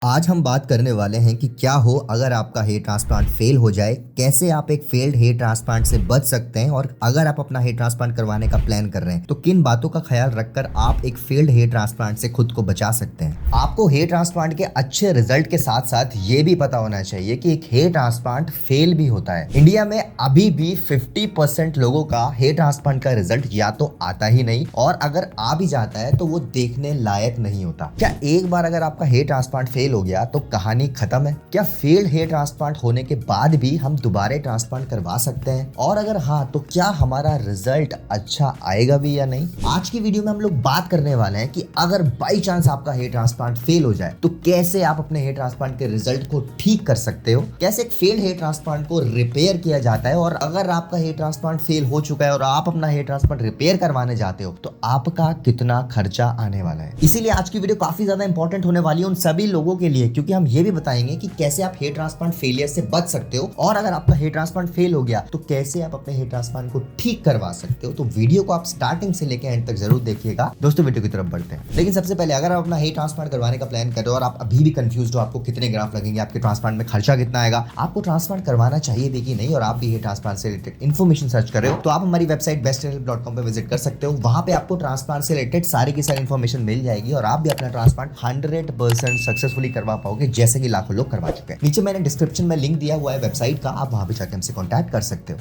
आज हम बात करने वाले हैं कि क्या हो अगर आपका हेयर ट्रांसप्लांट फेल हो जाए, कैसे आप एक फेल्ड हेयर ट्रांसप्लांट से बच सकते हैं और अगर आप अपना हेयर ट्रांसप्लांट करवाने का प्लान कर रहे हैं तो किन बातों का ख्याल रखकर आप एक फेल्ड हेयर ट्रांसप्लांट से खुद को बचा सकते हैं। आपको हेयर ट्रांसप्लांट के अच्छे रिजल्ट के साथ साथ ये भी पता होना चाहिए कि एक हेयर ट्रांसप्लांट फेल भी होता है। इंडिया में अभी भी 50% लोगों का हेयर ट्रांसप्लांट का रिजल्ट या तो आता ही नहीं और अगर आ भी जाता है तो वो देखने लायक नहीं होता। क्या एक बार अगर आपका हेयर ट्रांसप्लांट फेल हो गया तो कहानी खत्म है? क्या फेल्ड हेयर ट्रांसप्लांट होने के बाद भी हम दोबारा ट्रांसप्लांट करवा सकते हैं और अगर हाँ तो क्या हमारा रिजल्ट अच्छा आएगा भी या नहीं? आज की वीडियो में हम लोग बात करने वाले हैं कि अगर बाई चांस आपका हेयर ट्रांसप्लांट फेल हो जाए तो कैसे आप अपने हेयर ट्रांसप्लांट के रिजल्ट को ठीक कर सकते हो, कैसे एक फेल्ड हेयर ट्रांसप्लांट को रिपेयर किया जाता है और अगर आपका हेयर ट्रांसप्लांट फेल हो चुका है और आप अपना हेयर ट्रांसप्लांट रिपेयर करवाने जाते हो तो आपका कितना खर्चा आने वाला है। इसीलिए आज की वीडियो काफी ज्यादा इंपॉर्टेंट होने वाली है उन सभी लोगों के लिए, क्योंकि हम ये भी बताएंगे कि कैसे आप हेयर ट्रांसप्लांट फेलियर से बच सकते हो और अगर आपका हेयर ट्रांसप्लांट फेल हो गया तो कैसे आप अपने हेयर ट्रांसप्लांट को ठीक करवा सकते हो। तो वीडियो को आप स्टार्टिंग से लेकर एंड तक जरूर देखिएगा। दोस्तों वीडियो की तरफ बढ़ते हैं, लेकिन सबसे पहले अगर आप अपना हेयर ट्रांसप्लांट करवाने का प्लान कर रहे हो और आप अभी भी कंफ्यूज हो आपको कितने ग्राफ्ट लगेंगे, आपके ट्रांसप्लांट में खर्चा कितना आएगा, आपको ट्रांसप्लांट करवाना चाहिए भी कि नहीं और आप भी हेयर ट्रांसप्लांट से रिलेटेड इन्फॉर्मेशन सर्च कर रहे हो तो आप हमारी वेबसाइट besthelp.com पे विजिट कर सकते हो। वहां पे आपको ट्रांसप्लांट से रिलेटेड सारी की सारी इन्फॉर्मेशन मिल जाएगी और आप भी अपना ट्रांसप्लांट 100% सक्सेसफुली करवा पाओगे जैसे कि लाखों लोग करवा चुके हैं। नीचे मैंने डिस्क्रिप्शन में लिंक दिया हुआ है वेबसाइट का, आप वहां पे जाकर हमसे कांटेक्ट कर सकते हो।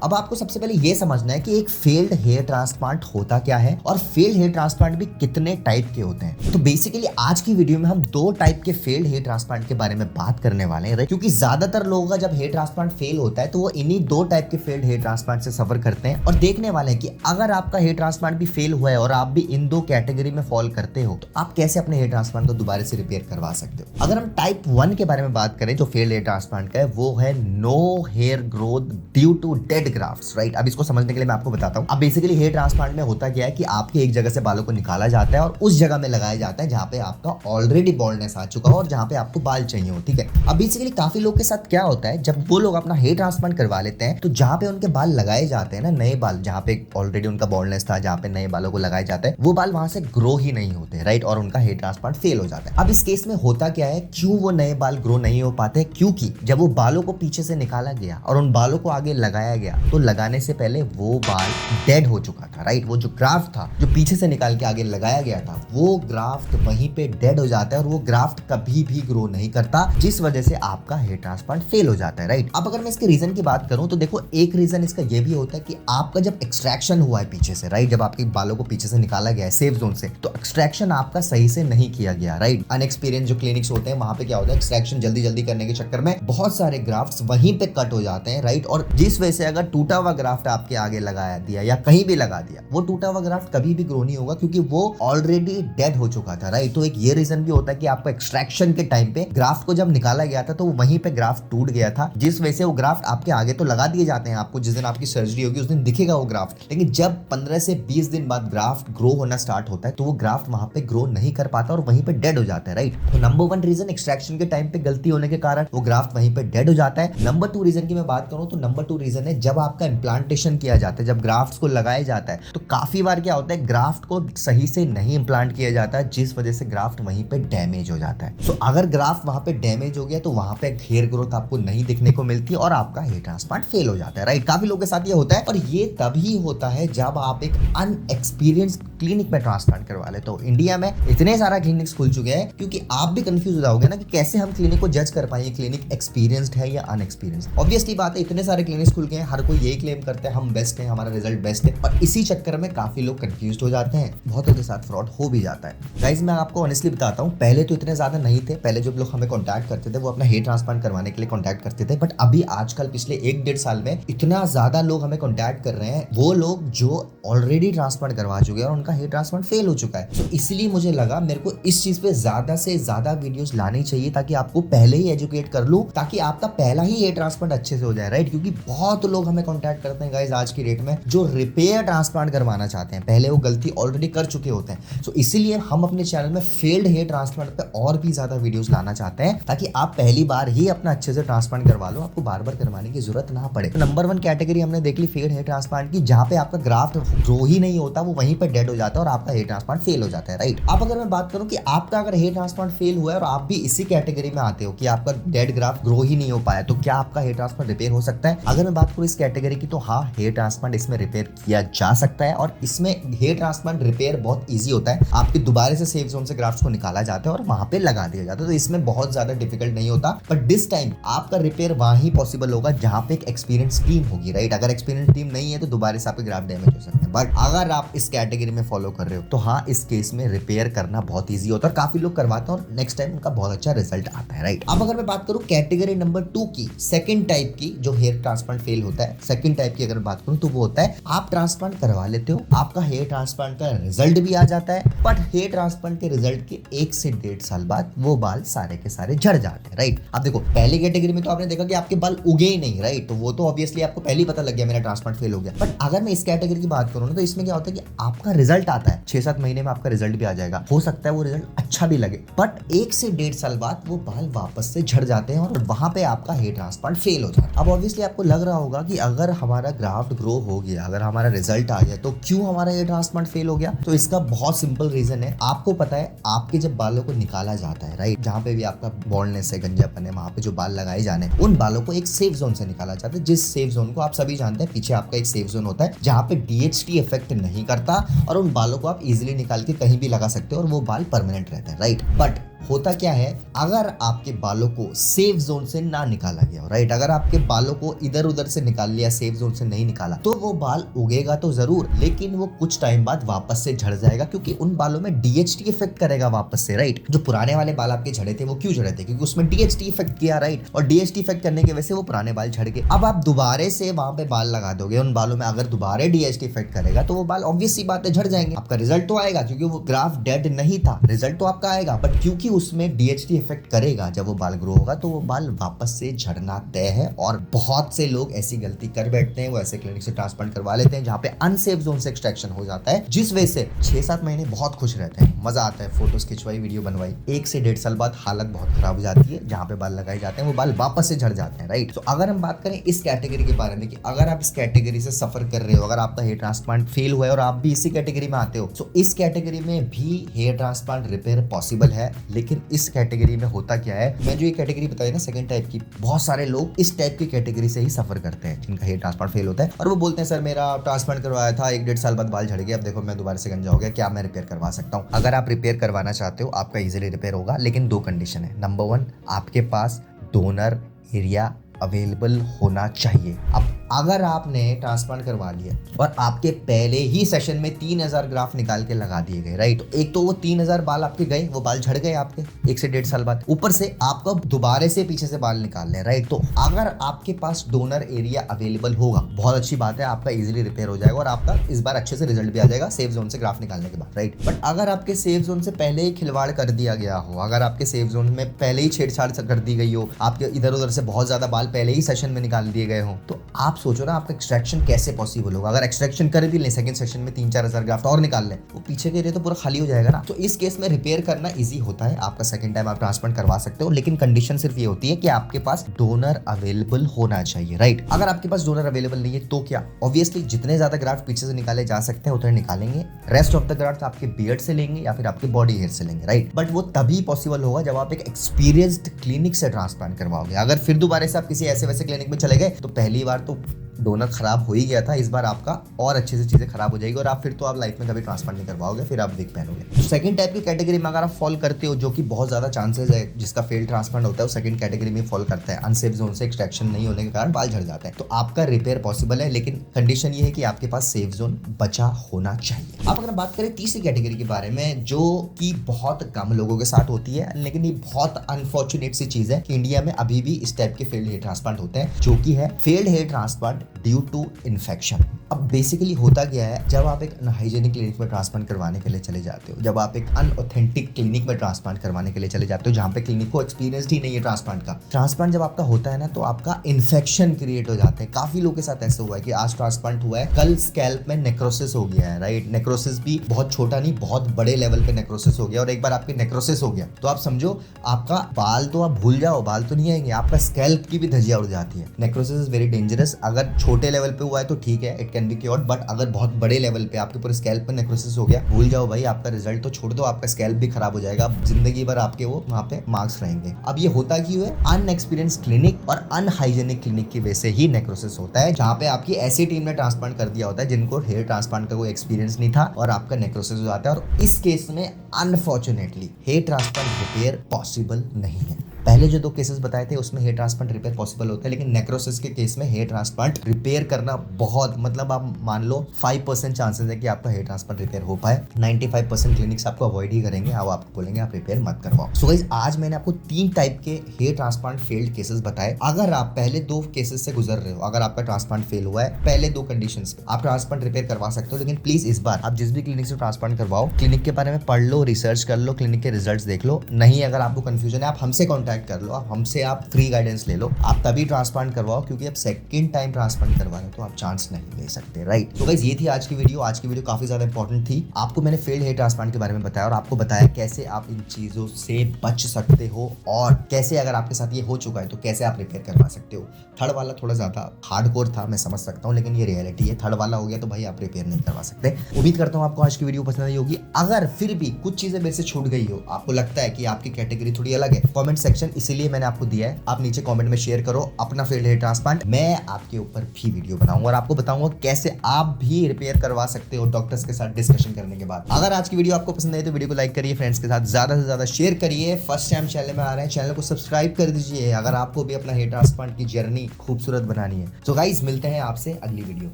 अब आपको सबसे पहले यह समझना है कि एक फेल्ड हेयर ट्रांसप्लांट होता क्या है और फेल्ड हेयर ट्रांसप्लांट भी कितने टाइप के होते हैं। तो बेसिकली आज की वीडियो में हम दो टाइप के फेल्ड हेयर ट्रांसप्लांट के बारे में बात करने वाले हैं, क्योंकि ज्यादातर लोगों का जब हेयर ट्रांसप्लांट फेल होता है तो वो इन्हीं दो टाइप के फेल्ड हेयर ट्रांसप्लांट से सफर करते हैं और देखने वाले हैं कि अगर आपका हेयर ट्रांसप्लांट भी फेल हुआ है और आप भी इन दो कैटेगरी में फॉल करते हो तो आप कैसे अपने हेयर ट्रांसप्लांट को दोबारा से रिपेयर करवा सकते हो। अगर हम टाइप 1 के बारे में बात करें जो फेल्ड हेयर ट्रांसप्लांट का है वो है no hair growth due to dead grafts, right. अब इसको समझने के लिए मैं आपको बताता हूं। अब बेसिकली हेयर ट्रांसप्लांट में होता क्या है कि आपके एक जगह से बालों को निकाला जाता है और उस जगह में लगाया जाता है जहां पे आपका ऑलरेडी बॉल्डनेस आ चुका हो और जहां पे आपको बाल चाहिए हो, ठीक है। अब बेसिकली काफी लोग के साथ क्या होता है, जब वो लोग अपना हेयर ट्रांसप्लांट करवा लेते हैं तो जहां पे उनके बाल लगाए जाते हैं ना, नए बाल जहां पे ऑलरेडी उनका बॉल्डनेस था, जहां पे नए बालों को लगाया जाता है वो बाल वहां से ग्रो ही नहीं होते, राइट, और उनका हेयर ट्रांसप्लांट फेल हो जाता है। अब इस केस में होता क्या है, क्यों वो नए बाल ग्रो नहीं हो पाते, क्योंकि जब वो बालों को पीछे से निकाला गया और उन बालों को आगे लगाया गया तो लगाने से पहले वो बाल डेड हो चुका था, राइट। वो जो ग्राफ्ट था जो पीछे से निकाल के आगे लगाया गया था वो ग्राफ्ट वहीं पे डेड हो जाता है और वो ग्राफ्ट कभी भी ग्रो नहीं करता, जिस वजह से आपका हेयर ट्रांसप्लांट फेल हो जाता है, राइट। अब अगर मैं इसके रीजन की बात करूं तो देखो एक रीजन इसका ये भी होता है कि आपका जब एक्सट्रैक्शन हुआ है पीछे से, राइट, जब आपके बालों को पीछे से निकाला गया है सेफ जोन से तो एक्सट्रैक्शन आपका सही से नहीं किया गया, राइट। अनएक्सपीरियंस जो क्लिनिक्स होते हैं वहां पे क्या होता है, एक्सट्रैक्शन जल्दी जल्दी करने के चक्कर में बहुत सारे ग्राफ्ट वहीं पे कट हो जाते हैं, राइट, और जिस वजह से अगर टूटा हुआ ग्राफ्ट आपके आगे लगाया दिया या कहीं भी लगा दिया वो टूटा हुआ ग्राफ्ट कभी भी ग्रो नहीं होगा क्योंकि वो ऑलरेडी डेड हो चुका था, राइट। तो एक ये रीजन भी होता है कि आपको एक्सट्रैक्शन के टाइम पे ग्राफ्ट को जब निकाला गया था तो वहीं पे ग्राफ्ट टूट गया था, जिस वजह से वो ग्राफ्ट आपके आगे तो लगा दिए जाते हैं, आपको जिस दिन आपकी सर्जरी होगी उस दिन दिखेगा वो ग्राफ्ट, लेकिन जब 15 से 20 दिन बाद ग्राफ्ट ग्रो होना स्टार्ट होता है तो वो ग्राफ्ट वहां पे ग्रो नहीं कर पाता और वहीं पे डेड हो जाता है, राइट। तो नंबर 1 रीजन एक्सट्रैक्शन के टाइम पे गलती होने के कारण वो ग्राफ्ट वहीं पे डेड हो जाता है। नंबर 2 रीजन की मैं बात करूं तो नंबर 2 रीजन है जब आपका इम्प्लांटेशन किया जाता है, जब ग्राफ्ट को लगाया जाता है तो काफी बार क्या होता है ग्राफ्ट को सही से नहीं इम्प्लांट किया जाता है, जिस वजह से ग्राफ्ट वहीं पे डैमेज हो जाता है। तो अगर ग्राफ्ट वहां पे डैमेज हो गया तो वहां पे हेयर ग्रोथ आपको नहीं दिखने को मिलती और आपका हेयर ट्रांसप्लांट फेल हो जाता है, राइट। काफी लोगों के साथ ये होता है और ये तभी होता है जब आप एक अनएक्सपीरियंस क्लिनिक में ट्रांसप्लांट करवा ले। तो इंडिया में इतने सारा क्लिनिक्स खुल चुके हैं क्योंकि आप भी कंफ्यूज हो जाओगे ना कि कैसे हम क्लिनिक को जज कर पाएंगे क्लिनिक एक्सपीरियंस्ड है या अनएक्सपीरियंस्ड। ऑब्वियसली बात है इतने सारे क्लिनिक्स खुल गए हैं, हर कोई यही क्लेम करते हैं हम बेस्ट हैं, हमारा रिजल्ट बेस्ट है, और इसी चक्कर में काफी लोग कंफ्यूज हो जाते हैं, बहुतों के साथ फ्रॉड हो भी जाता है। गाइस मैं आपको ऑनेस्टली बताता हूँ, पहले तो इतने ज्यादा नहीं थे, पहले जो लोग हमें कांटेक्ट करते थे वो अपना हेयर ट्रांसप्लांट करवाने के लिए कांटेक्ट करते थे, बट अभी आजकल पिछले 1-1.5 साल में इतना ज्यादा लोग हमें कांटेक्ट कर रहे हैं, वो लोग जो ऑलरेडी ट्रांसप्लांट करवा चुके हैं और उनका हेयर ट्रांसप्लांट फेल हो चुका है। तो इसलिए मुझे लगा मेरे को इस चीज पे ज्यादा से ज्यादा वीडियोस लानी चाहिए ताकि आपको पहले ही एजुकेट कर लूं, ताकि आपका पहला ही हेयर ट्रांसप्लांट अच्छे से हो जाए, राइट। क्योंकि बहुत लोग हमें कांटेक्ट करते हैं गाइस आज की डेट में जो रिपेयर ट्रांसप्लांट करवाना चाहते हैं, पहले वो गलती ऑलरेडी कर चुके होते हैं। तो इसीलिए हम अपने चैनल में फेल्ड हेयर ट्रांसप्लांट पे और भी ज्यादा वीडियोस लाना चाहते हैं ताकि आप पहली बार ही अपना अच्छे से ट्रांसप्लांट करवा लो, आपको बार बार करवाने की जरूरत ना पड़े। तो नंबर 1 कैटेगरी हमने देख ली फेल्ड हेयर ट्रांसप्लांट की, जहां पे आपका ग्राफ्ट ग्रो ही नहीं होता, वो वहीं पे डेड हो हो जाता है और आपका हेयर ट्रांसप्लांट फेल हो जाता है, राइट। अब अगर मैं बात करूं कि आपका अगर हेयर ट्रांसप्लांट फेल हुआ है और आप भी इसी कैटेगरी में आते हो कि आपका डेड ग्राफ्ट ग्रो ही नहीं हो पाया, तो क्या आपका हेयर ट्रांसप्लांट रिपेयर हो सकता है? अगर मैं बात करूं इस कैटेगरी की, तो हाँ, हेयर ट्रांसप्लांट इसमें रिपेयर किया जा सकता है और इसमें हेयर ट्रांसप्लांट रिपेयर बहुत ईजी होता है। आपके दोबारा से सेफ जोन से ग्राफ्ट को निकाला जाता है और वहां पे लगा दिया जाता है, तो इसमें बहुत ज्यादा डिफिकल्ट नहीं होता। बट दिस टाइम आपका रिपेयर वहीं पॉसिबल होगा जहां पे एक एक्सपीरियंस टीम होगी, राइट। अगर एक्सपीरियंस टीम नहीं है तो दोबारा से आपके ग्राफ्ट डैमेज हो सकते हैं। बट अगर आप इस कैटेगरी में फॉलो कर रहे हो तो हाँ, इस केस में रिपेयर करना बहुत ईजी होता है और काफी लोग करवाते हैं और नेक्स्ट टाइम उनका बहुत अच्छा रिजल्ट आता है, राइट। अब अगर मैं बात करूं कैटेगरी नंबर 2 की, सेकंड टाइप की, जो हेयर ट्रांसप्लांट फेल होता है, सेकंड टाइप की अगर बात करूं तो वो होता है आप ट्रांसप्लांट करवा लेते हो, आपका हेयर ट्रांसप्लांट का रिजल्ट भी आ जाता है, बट हेयर ट्रांसप्लांट के रिजल्ट के 1 से 1.5 साल बाद वो बाल सारे के सारे झड़ जाते हैं, राइट। अब देखो, पहली कैटेगरी में तो आपने देखा कि आपके बाल उगे ही नहीं, राइट, तो वो तो ऑब्वियसली आपको पहले ही पता लग गया मेरा ट्रांसप्लांट फेल हो गया। बट अगर मैं इस कैटेगरी की बात करूं ना, तो इसमें क्या होता है कि आपका रिजल्ट आता है 6-7 महीने में, आपका रिजल्ट भी आ जाएगा, हो सकता है वो रिजल्ट अच्छा भी लगे, बट 1 से 1.5 साल बाद वो बाल वापस से झड़ जाते हैं और वहां पे आपका हेयर ट्रांसप्लांट फेल हो जाता है। अब ऑब्वियसली आपको लग रहा होगा कि अगर हमारा ग्राफ्ट ग्रो हो गया, अगर हमारा रिजल्ट आ गया, तो क्यों हमारा हेयर ट्रांसप्लांट फेल हो गया? तो इसका बहुत सिंपल रीजन है। आपको पता है, आपके जब बालों को निकाला जाता है, राइट, जहां पे भी आपका बॉल्डनेस है, गंजापन है, वहां पे जो बाल लगाए जाने, उन बालों को एक सेफ जोन से निकाला जाता है, जिस सेफ जोन को आप सभी जानते हैं, पीछे आपका एक सेफ जोन होता है जहां पे डीएचटी इफेक्ट नहीं करता और उन बालों को आप इजीली निकाल के कहीं भी लगा सकते हो और वो बाल परमानेंट रहते हैं, राइट। बट होता क्या है, अगर आपके बालों को सेफ जोन से ना निकाला गया हो, राइट, अगर आपके बालों को इधर उधर से निकाल लिया, सेफ जोन से नहीं निकाला, तो वो बाल उगेगा तो जरूर, लेकिन वो कुछ टाइम बाद वापस से झड़ जाएगा, क्योंकि उन बालों में डीएचटी इफेक्ट करेगा वापस से, राइट। जो पुराने वाले बाल आपके झड़े थे, वो क्यों झड़े थे? क्योंकि उसमें डीएचटी इफेक्ट किया, राइट, और डीएचटी इफेक्ट करने की वजह से वो पुराने बाल झड़ गए। अब आप दोबारा से वहां पे बाल लगा दोगे उन बालों में, अगर दोबारा डीएचटी इफेक्ट करेगा तो वो बाल ऑब्वियस सी बात है झड़ जाएंगे। आपका रिजल्ट तो आएगा, क्योंकि वो ग्राफ डेड नहीं था, रिजल्ट तो आपका आएगा, बट क्योंकि उसमें डीएचटी इफेक्ट करेगा, जब वो बाल ग्रो होगा तो वो बाल वापस से झड़ना तय है। और बहुत से लोग ऐसी गलती कर बैठते हैं, वो ऐसे क्लिनिक से ट्रांसप्लांट करवा लेते हैं जहां पे अनसेफ जोन से एक्सट्रैक्शन हो जाता है, जिस वजह से 6-7 महीने बहुत खुश रहते हैं, मजा आता है, फोटोज खिंचवाई, वीडियो बनवाई, 1 से 1.5 साल बाद हालत बहुत खराब हो जाती है, जहां पे बाल लगाए जाते हैं वो बाल वापस से झड़ जाते हैं, राइट। तो अगर हम बात करें इस कैटेगरी के बारे में कि अगर आप इस कैटेगरी से सफर कर रहे हो, अगर आपका हेयर ट्रांसप्लांट फेल हुआ है और आप भी इसी कैटेगरी में आते हो, तो इस कैटेगरी में भी हेयर ट्रांसप्लांट रिपेयर पॉसिबल है। लेकिन इस कैटेगरी में होता क्या है, मैं जो ये कैटेगरी बताई ना सेकंड टाइप की, बहुत सारे लोग इस टाइप की कैटेगरी से ही सफर करते हैं जिनका हेयर ट्रांसप्लांट फेल होता है, और वो बोलते हैं सर मेरा ट्रांसप्लांट करवाया था, 1-1.5 साल बाद बाल झड़ गया, अब देखो मैं दोबारा से गंजा हो गया, क्या मैं रिपेयर करवा सकता हूँ? अगर आप रिपेयर करवाना चाहते हो, आपका इजीली रिपेयर होगा, लेकिन 2 कंडीशन है। नंबर 1, आपके पास डोनर एरिया अवेलेबल होना चाहिए। अब अगर आपने ट्रांसप्लांट करवा लिया और आपके पहले ही सेशन में 3000 ग्राफ निकाल के लगा दिए गए, राइट, तो एक तो वो 3000 बाल आपके गए, वो बाल झड़ गए आपके 1 से 1.5 साल बाद, ऊपर से आपको दोबारा से पीछे से बाल निकालने, राइट। तो अगर आपके पास डोनर एरिया अवेलेबल होगा, बहुत अच्छी बात है, आपका इजीली रिपेयर हो जाएगा और आपका इस बार अच्छे से रिजल्ट भी आ जाएगा सेफ जोन से ग्राफ निकालने के बाद, राइट। बट अगर आपके सेफ जोन से पहले ही खिलवाड़ कर दिया गया हो, अगर आपके सेफ जोन में पहले ही छेड़छाड़ कर दी गई हो, आपके इधर उधर से बहुत ज्यादा बाल पहले ही सेशन में निकाल दिए गए हो, तो आप सोचो ना आपका एक्सट्रैक्शन कैसे पॉसिबल होगा। अगर एक्सट्रैक्शन कर भी लें सेकंड सेक्शन में 3-4 हजार ग्राफ्ट और निकाल लें, वो पीछे के एरिया तो पूरा खाली हो जाएगा ना। तो इस केस में रिपेयर करना इजी होता है, आपका सेकंड टाइम आप ट्रांसप्लांट करवा सकते हो, लेकिन कंडीशन सिर्फ ये होती है कि आपके पास डोनर अवेलेबल होना चाहिए, राइट। अगर आपके पास डोनर अवेलेबल नहीं है तो क्या, ऑब्वियसली जितने ज्यादा ग्राफ्ट पीछे से निकाले जा सकते हैं उतने निकालेंगे, रेस्ट ऑफ द ग्राफ्ट आपके बियर्ड से लेंगे या फिर आपके बॉडी हेयर से लेंगे, राइट। बट वो तभी पॉसिबल होगा जब आप एक एक्सपीरियंस्ड क्लिनिक से ट्रांसप्लांट करवाओगे। अगर फिर दोबारा से आप किसी ऐसे वैसे क्लिनिक में चले गए, तो पहली बार तो डोनर खराब हो ही गया था, इस बार आपका और अच्छे से चीजें खराब हो जाएगी और आप फिर तो आप लाइफ में कभी ट्रांसप्लांट नहीं करवाओगे, फिर आप विग पहनोगे। तो सेकंड टाइप की कैटेगरी में अगर आप फॉल करते हो, जो कि बहुत ज्यादा चांसेस है जिसका फेल ट्रांसप्लांट होता है, वो सेकंड कैटेगरी में फॉल करता है, अनसेफ जोन से एक्सट्रैक्शन नहीं होने के कारण बाल झड़ जाते हैं, तो आपका रिपेयर पॉसिबल है, लेकिन कंडीशन ये है कि आपके पास सेफ जोन बचा होना चाहिए। अब अगर बात करें तीसरी कैटेगरी के बारे में, जो कि बहुत कम लोगों के साथ होती है, लेकिन ये बहुत अनफॉर्चुनेट सी चीज है कि इंडिया में अभी भी इस टाइप के फेल्ड हेयर ट्रांसप्लांट होते हैं, जो कि है failed hair transplant due to infection. अब बेसिकली होता क्या है, जब आप एक अनहाइजेनिक क्लिनिक में ट्रांसप्लांट करवाने के लिए चले जाते हो, जब आप एक अनऑथेंटिक क्लिनिक में ट्रांसप्लांट करवाने के लिए चले जाते हो, जहां पे क्लिनिक को एक्सपीरियंस ही नहीं है ट्रांसप्लांट जब आपका होता है ना, तो आपका इन्फेक्शन क्रिएट हो जाते हैं। काफी लोगों के साथ ऐसा हुआ है कि आज ट्रांसप्लांट हुआ है, कल स्कैल्प में नेक्रोसिस हो गया है, राइट। नेक्रोसिस भी बहुत छोटा नहीं, बहुत बड़े लेवल पे नेक्रोसिस हो गया, और एक बार आपकी नेक्रोसिस हो गया तो आप समझो आपका बाल तो आप भूल जाओ, बाल तो नहीं आएंगे, आपका स्कैल्प की भी धज्जियां उड़ जाती है। Necrosis is very dangerous. अगर छोटे लेवल पे हुआ है तो ठीक है, it can be cured, but अगर बहुत बड़े लेवल पे आपके पूरे स्कैल्प पे नेक्रोसिस हो गया, भूल जाओ भाई, आपका रिजल्ट तो छोड़ दो, आपका स्कैल्प भी खराब हो जाएगा, जिंदगी भर आपके वो वहाँ पे मार्क्स रहेंगे। अब ये होता क्यों है? अनएक्सपीरियंस क्लिनिक और अनहाइजेनिक क्लिनिक की वजह से ही नेक्रोसिस होता है, जहाँ पे आपकी ऐसी टीम ने ट्रांसप्लांट कर दिया होता है जिनको हेयर ट्रांसप्लांट का कोई एक्सपीरियंस नहीं था और आपका नेक्रोसिस हो जाता है। और इस केस में unfortunately hair transplant repair possible नहीं है। पहले जो 2 केसेस बताए थे उसमें हेयर ट्रांसप्लांट रिपेयर पॉसिबल होता है, लेकिन नेक्रोसिस के केस में हेयर ट्रांसप्लांट रिपेयर करना बहुत, मतलब आप मान लो 5% चांसेस है कि आपका हेयर ट्रांसप्लांट रिपेयर हो पाए। 95% क्लिनिक्स आपको अवॉइड ही करेंगे, वो आपको बोलेंगे आप रिपेयर मत करवाओ। सो गाइस, आज मैंने आपको 3 टाइप के हेयर ट्रांसप्लांट फेल्ड केसेस बताए। अगर आप पहले 2 केसेस से गुजर रहे हो, अगर आपका ट्रांसप्लांट फेल हुआ है पहले 2 कंडीशंस पे, आप ट्रांसप्लांट रिपेयर करवा सकते हो। लेकिन प्लीज इस बार आप जिस भी क्लिनिक से ट्रांसप्लांट करवाओ, क्लिनिक के बारे में पढ़ लो, रिसर्च कर लो, क्लिनिक के रिजल्ट्स देख लो। नहीं, अगर आपको कंफ्यूजन है आप हमसे कॉन्टैक्ट कर लो, आप हमसे आप फ्री गाइडेंस ले लो, आप तभी ट्रांसप्लांट करवाओ, क्योंकि अब सेकंड टाइम ट्रांसप्लांट करवा रहे हो तो आप चांस नहीं ले सकते, राइट। तो गाइस, ये थी आज की वीडियो। आज की वीडियो काफी ज्यादा इंपॉर्टेंट थी। आपको मैंने फेल्ड हेयर ट्रांसप्लांट के बारे में बताया और आपको बताया कैसे आप इन चीजों से बच सकते हो और कैसे अगर आपके साथ ये हो चुका है तो कैसे आप रिपेयर करवा सकते हो। थर्ड वाला थोड़ा ज्यादा हार्डकोर था, मैं समझ सकता हूँ, लेकिन ये रियलिटी है। थर्ड वाला हो गया तो भाई आप रिपेयर नहीं करवा सकते। उम्मीद करता हूँ आपको आज की वीडियो पसंद आई होगी। अगर फिर भी कुछ चीजें मेरे से छूट गई हो, आपको लगता है कि आपकी कैटेगरी थोड़ी अलग है, कमेंट सेक्शन इसीलिए मैंने आपको दिया है, आप नीचे कमेंट में शेयर करो अपना फेल्ड हेयर ट्रांसप्लांट। मैं आपके ऊपर भी वीडियो बनाऊंगा और आपको बताऊंगा कैसे आप भी रिपेयर करवा सकते हो डॉक्टर्स के साथ डिस्कशन करने के बाद। अगर आज की वीडियो आपको पसंद आई तो वीडियो को लाइक करिए, फ्रेंड्स के साथ ज्यादा से ज्यादा शेयर करिए। फर्स्ट टाइम चैनल में आ रहे हैं, चैनल को सब्सक्राइब कर दीजिए अगर आपको भी अपना हेयर ट्रांसप्लांट की जर्नी खूबसूरत बनानी है। तो गाइस, मिलते हैं आपसे अगली वीडियो।